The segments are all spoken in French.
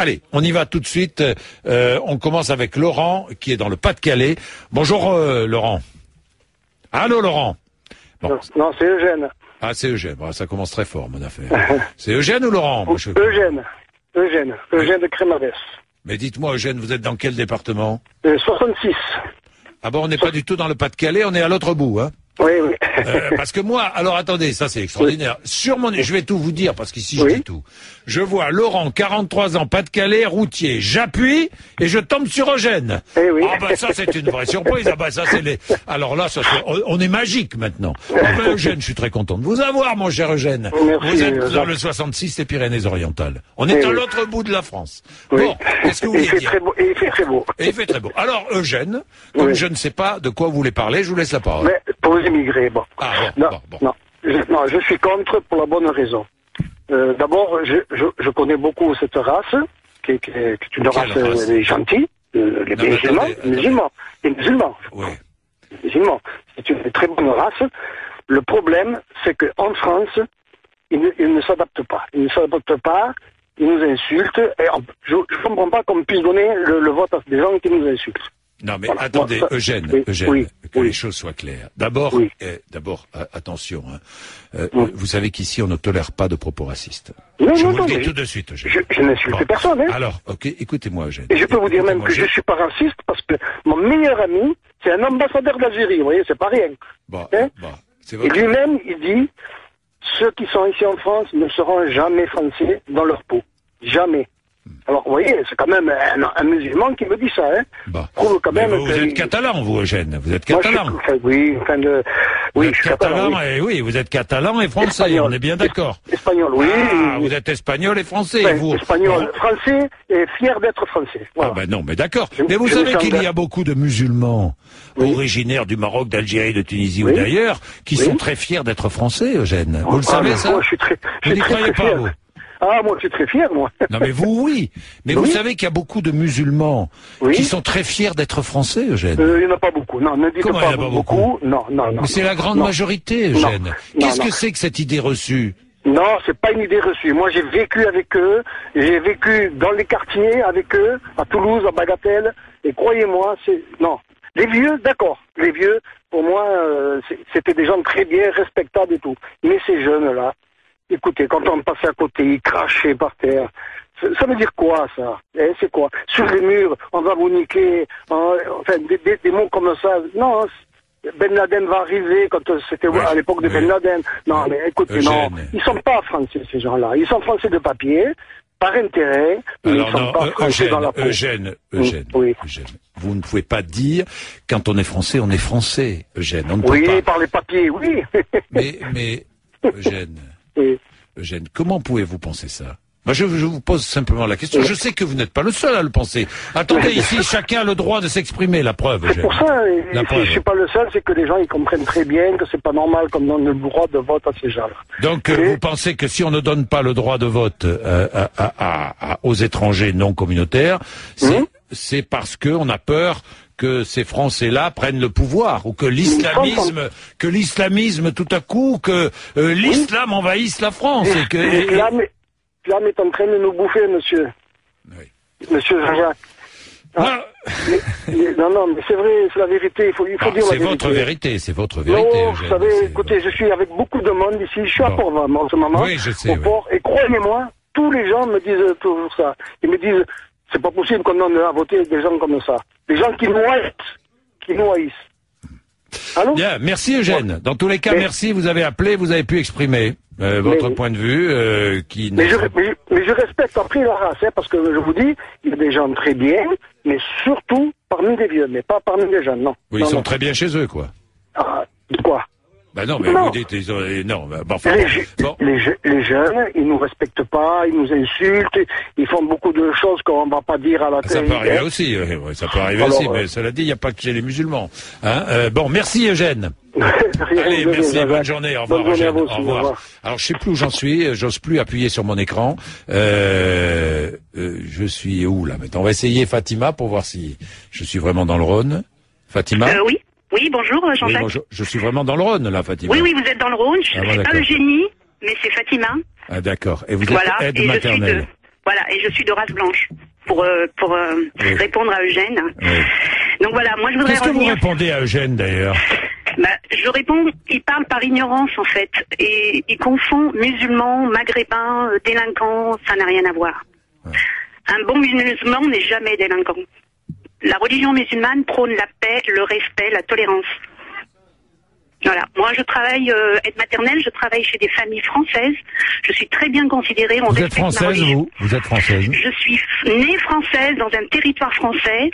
Allez, on y va tout de suite. On commence avec Laurent, qui est dans le Pas-de-Calais. Bonjour Laurent. Allô Laurent. Bon. Non, c'est Eugène. Ah, c'est Eugène. Bon, ça commence très fort, mon affaire. C'est Eugène ou Laurent? Moi, Eugène de Crémades. Mais dites-moi, Eugène, vous êtes dans quel département? 66. Ah bon, on n'est pas du tout dans le Pas-de-Calais, on est à l'autre bout, hein? Oui, oui. Parce que moi, alors attendez, ça c'est extraordinaire. Oui. Sur mon, je vais tout vous dire parce qu'ici je dis tout. Je vois Laurent, 43 ans, Pas-de-Calais, routier. J'appuie et je tombe sur Eugène. Eh oui. Ah ben ça c'est une vraie surprise. Ah ben ça c'est les. Alors là, ça on est magique maintenant. Ah ben Eugène, je suis très content de vous avoir, mon cher Eugène. Merci, vous êtes dans le 66, les Pyrénées-Orientales. On est à l'autre bout de la France. Oui. Bon, qu'est-ce que vous voulez dire? Et il fait très beau. Et il fait très beau. Alors Eugène, comme je ne sais pas de quoi vous voulez parler, je vous laisse la parole. Mais pour les immigrés, bon. Ah, bon. Non, je suis contre pour la bonne raison. D'abord, je connais beaucoup cette race, qui est une race gentille, les musulmans. Oui. Les musulmans. C'est une très bonne race. Le problème, c'est qu'en France, ils ne s'adaptent pas. Ils ne s'adaptent pas, ils nous insultent. Et je ne comprends pas qu'on puisse donner le vote à des gens qui nous insultent. Non, mais voilà, attendez, bon, ça, Eugène, que les choses soient claires. D'abord, attention, vous savez qu'ici, on ne tolère pas de propos racistes. Je vous le dis tout de suite, Eugène. Je n'insulte personne. Hein. Alors, ok, écoutez-moi, Eugène. Et je peux vous dire même que je ne suis pas raciste parce que mon meilleur ami, c'est un ambassadeur d'Algérie, vous voyez, c'est pas rien. C'est Et lui-même, il dit, ceux qui sont ici en France ne seront jamais français dans leur peau. Jamais. Alors, vous voyez, c'est quand même un musulman qui me dit ça, hein. Prouve quand même vous êtes catalan, vous, Eugène. Vous êtes catalan. Oui, je suis catalan. Oui, vous êtes catalan et français, espagnol. On est bien d'accord. Espagnol, oui. Ah, vous êtes espagnol et français, vous. Espagnol, français et fier d'être français. Voilà. Ah ben non, mais d'accord. Mais vous savez qu'il y a beaucoup de musulmans originaires du Maroc, d'Algérie, de Tunisie ou d'ailleurs, qui sont très fiers d'être français, Eugène. Vous le savez, ça? Moi, je suis très, vous n'y croyez pas, vous? Ah, moi, je suis très fier, moi. Non, mais vous, oui. Mais vous savez qu'il y a beaucoup de musulmans qui sont très fiers d'être français, Eugène. Il n'y en a pas beaucoup. Non, ne dites Comment pas il n'y en a pas beaucoup. Non. Mais c'est la grande majorité, Eugène. Qu'est-ce que c'est que cette idée reçue? Non, c'est pas une idée reçue. Moi, j'ai vécu avec eux. J'ai vécu dans les quartiers avec eux, à Toulouse, à Bagatelle. Et croyez-moi, non. Les vieux, d'accord. Les vieux, pour moi, c'était des gens très bien, respectables et tout. Mais ces jeunes-là, écoutez, quand on passait à côté, ils crachaient par terre. Ça veut dire quoi, ça? C'est quoi? Sur les murs, on va vous niquer. Enfin, des mots comme ça. Non, Ben Laden va arriver quand c'était à l'époque de Ben Laden. Non, mais écoutez, non. Ils sont pas français, ces gens-là. Ils sont français de papier, par intérêt, mais ils sont pas français dans la peau. Eugène, vous ne pouvez pas dire, quand on est français, on est français, Eugène. On ne peut pas. Par les papiers, oui. mais, Eugène, comment pouvez-vous penser ça? Moi, je vous pose simplement la question. Je sais que vous n'êtes pas le seul à le penser. Attendez, ici, chacun a le droit de s'exprimer, la preuve, Eugène. C'est pour ça, si je suis pas le seul, c'est que les gens, ils comprennent très bien que c'est pas normal qu'on donne le droit de vote à ces gens-là. Donc, vous pensez que si on ne donne pas le droit de vote aux étrangers non communautaires, c'est parce qu'on a peur que ces Français-là prennent le pouvoir, ou que l'islamisme, tout à coup, que l'islam envahisse la France. Et que l'islam est en train de nous bouffer, monsieur. Oui. Monsieur Jean-Jacques. Non, mais c'est vrai, c'est la vérité. Il faut dire la vérité. C'est votre vérité. Non, vous savez, écoutez, je suis avec beaucoup de monde ici. Je suis à Port-Vam en ce moment. Oui, je sais. Et croyez-moi, tous les gens me disent toujours ça. Ils me disent, c'est pas possible qu'on donne à voter des gens comme ça. Des gens qui nous haïssent. Allô? Bien, merci Eugène. Dans tous les cas, merci. Vous avez appelé, vous avez pu exprimer votre point de vue. Mais je respecte après la race, parce que je vous dis, il y a des gens très bien, mais surtout parmi les vieux, mais pas parmi les jeunes, non. Oui, ils sont très bien chez eux, quoi. Ah, quoi? Ben non, mais vous dites, non, les jeunes, ils nous respectent pas, ils nous insultent, ils font beaucoup de choses qu'on va pas dire à la télé. Ça peut arriver aussi, ça peut arriver aussi, mais cela dit, il n'y a pas que chez les musulmans. Bon, merci Eugène. Allez, merci, bonne journée, au revoir Eugène, au revoir. Alors, je sais plus où j'en suis, j'ose plus appuyer sur mon écran. Je suis où, là, maintenant? On va essayer Fatima pour voir si je suis vraiment dans le Rhône. Fatima? Oui. Oui, bonjour Jean-Jacques. Oui, bonjour. Je suis vraiment dans le Rhône, là, Fatima. Oui, vous êtes dans le Rhône. Je suis pas Eugénie, mais c'est Fatima. Ah, d'accord. Et vous êtes aide maternelle. Voilà, et je suis de race blanche, pour répondre à Eugène. Oui. Donc voilà, moi je voudrais revenir... Qu'est-ce que vous répondez à Eugène d'ailleurs? Je réponds, il parle par ignorance en fait, et il confond musulmans, maghrébins, délinquants, ça n'a rien à voir. Ouais. Un bon musulman n'est jamais délinquant. La religion musulmane prône la paix, le respect, la tolérance. Voilà. Moi, je travaille aide maternelle, je travaille chez des familles françaises. Je suis très bien considérée. Vous êtes française, vous êtes française. Je suis née française dans un territoire français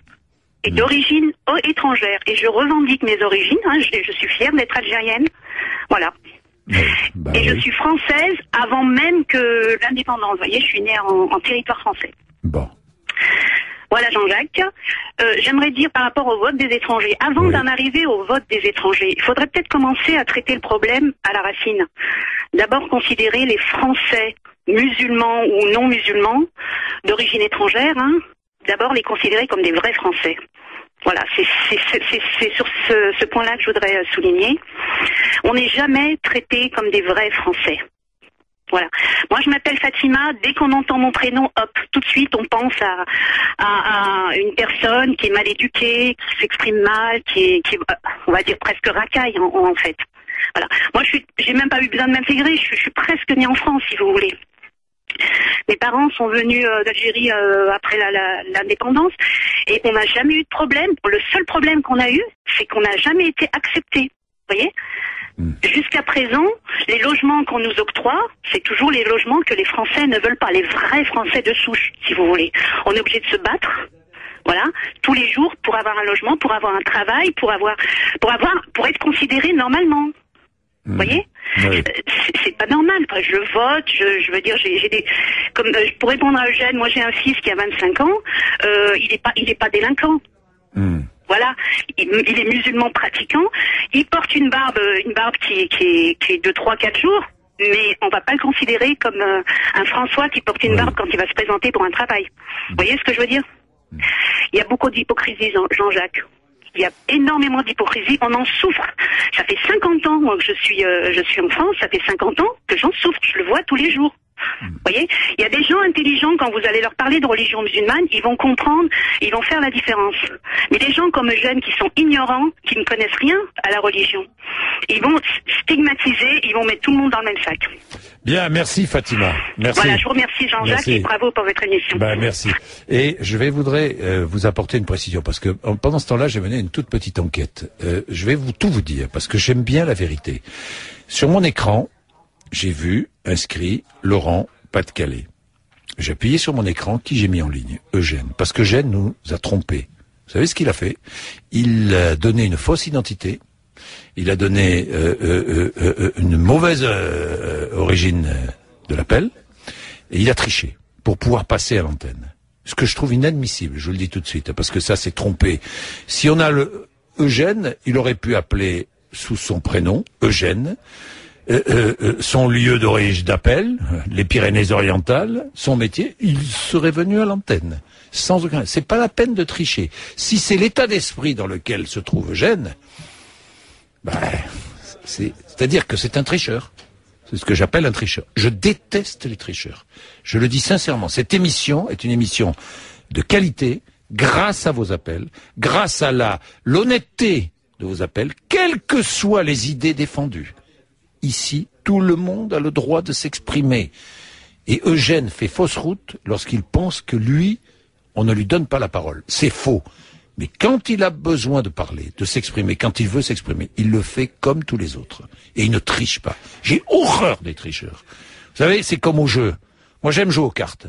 et d'origine étrangère. Et je revendique mes origines. Hein, je suis fière d'être algérienne. Voilà. Et je suis française avant même que l'indépendance. Vous voyez, je suis née en territoire français. Bon. Voilà Jean-Jacques. J'aimerais dire par rapport au vote des étrangers, avant d'en arriver au vote des étrangers, il faudrait peut-être commencer à traiter le problème à la racine. D'abord considérer les Français musulmans ou non musulmans d'origine étrangère, hein, d'abord les considérer comme des vrais Français. Voilà, c'est sur ce point-là que je voudrais souligner. On n'est jamais traité comme des vrais Français. Voilà. Moi, je m'appelle Fatima. Dès qu'on entend mon prénom, hop, tout de suite, on pense à une personne qui est mal éduquée, qui s'exprime mal, qui est, on va dire, presque racaille, en fait. Voilà. Moi, j'ai même pas eu besoin de m'intégrer. Je suis presque née en France, si vous voulez. Mes parents sont venus d'Algérie après l'indépendance et on n'a jamais eu de problème. Le seul problème qu'on a eu, c'est qu'on n'a jamais été acceptés. Vous voyez ? Jusqu'à présent, les logements qu'on nous octroie, c'est toujours les logements que les Français ne veulent pas, les vrais Français de souche, si vous voulez. On est obligé de se battre, voilà, tous les jours pour avoir un logement, pour avoir un travail, pour être considéré normalement. Vous voyez, c'est pas normal. Je vote, je veux dire, j'ai des, comme pour répondre à Eugène, moi j'ai un fils qui a 25 ans, il est pas délinquant. Voilà, il est musulman pratiquant, il porte une barbe qui est de 3-4 jours, mais on va pas le considérer comme un François qui porte une barbe quand il va se présenter pour un travail. Vous voyez ce que je veux dire? Il y a beaucoup d'hypocrisie, Jean-Jacques. Il y a énormément d'hypocrisie, on en souffre. Ça fait 50 ans moi, que je suis en France, ça fait 50 ans que j'en souffre, je le vois tous les jours. Vous voyez, il y a des gens intelligents, quand vous allez leur parler de religion musulmane, ils vont comprendre, ils vont faire la différence. Mais des gens comme Eugène qui sont ignorants, qui ne connaissent rien à la religion, ils vont stigmatiser, ils vont mettre tout le monde dans le même sac. Bien, merci Fatima. Merci. Voilà, je vous remercie Jean-Jacques et bravo pour votre émission. Merci. Et je voudrais vous apporter une précision, parce que pendant ce temps-là, j'ai mené une toute petite enquête. Je vais tout vous dire, parce que j'aime bien la vérité. Sur mon écran, j'ai vu inscrit Laurent, Pas-de-Calais. J'ai appuyé sur mon écran, qui j'ai mis en ligne? Eugène. Parce qu'Eugène nous a trompés. Vous savez ce qu'il a fait? Il a donné une fausse identité. Il a donné une mauvaise origine de l'appel. Et il a triché pour pouvoir passer à l'antenne. Ce que je trouve inadmissible, je vous le dis tout de suite, parce que ça c'est trompé. Si on a Eugène, il aurait pu appeler sous son prénom, Eugène, son lieu d'origine d'appel, les Pyrénées-Orientales, son métier, il serait venu à l'antenne. Sans aucun. C'est pas la peine de tricher. Si c'est l'état d'esprit dans lequel se trouve Eugène, c'est-à-dire que c'est un tricheur. C'est ce que j'appelle un tricheur. Je déteste les tricheurs. Je le dis sincèrement. Cette émission est une émission de qualité, grâce à vos appels, grâce à l'honnêteté de vos appels, quelles que soient les idées défendues. Ici, tout le monde a le droit de s'exprimer. Et Eugène fait fausse route lorsqu'il pense que lui, on ne lui donne pas la parole. C'est faux. Mais quand il a besoin de parler, de s'exprimer, quand il veut s'exprimer, il le fait comme tous les autres. Et il ne triche pas. J'ai horreur des tricheurs. Vous savez, c'est comme au jeu. Moi, j'aime jouer aux cartes.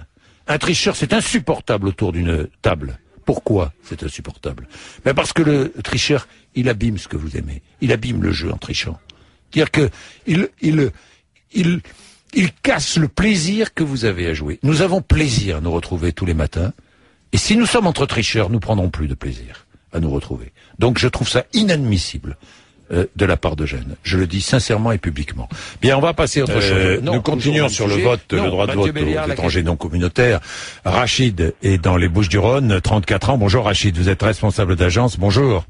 Un tricheur, c'est insupportable autour d'une table. Pourquoi c'est insupportable? Parce que le tricheur, il abîme ce que vous aimez. Il abîme le jeu en trichant. C'est-à-dire que il casse le plaisir que vous avez à jouer. Nous avons plaisir à nous retrouver tous les matins. Et si nous sommes entre tricheurs, nous prendrons plus de plaisir à nous retrouver. Donc je trouve ça inadmissible de la part d'Eugène. Je le dis sincèrement et publiquement. Bien, on va passer à autre chose. Nous continuons sur le vote, le droit de vote aux étrangers non communautaires. Rachid est dans les Bouches-du-Rhône, 34 ans. Bonjour Rachid, vous êtes responsable d'agence. Bonjour.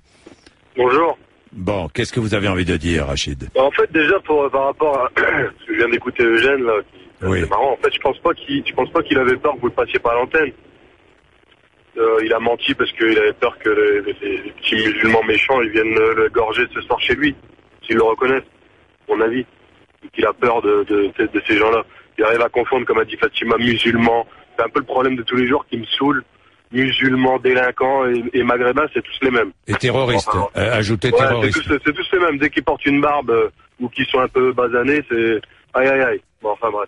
Bonjour. Bon, qu'est-ce que vous avez envie de dire, Rachid? En fait, déjà, par rapport à ce que je viens d'écouter Eugène, là, Oui. C'est marrant. En fait, je pense pas qu'il avait peur que vous le passiez par l'antenne. Il a menti parce qu'il avait peur que les petits musulmans méchants, ils viennent le gorger ce soir chez lui. S'ils le reconnaissent, à mon avis. Qu'il a peur de ces gens-là. Il arrive à confondre, comme a dit Fatima, musulmans. C'est un peu le problème de tous les jours qui me saoule. Musulmans, délinquants et maghrébins, c'est tous les mêmes. Et terroristes, enfin, ajoutez ouais, terroristes. C'est tous les mêmes. Dès qu'ils portent une barbe ou qu'ils sont un peu basanés, c'est aïe aïe aïe. Bon, enfin bref.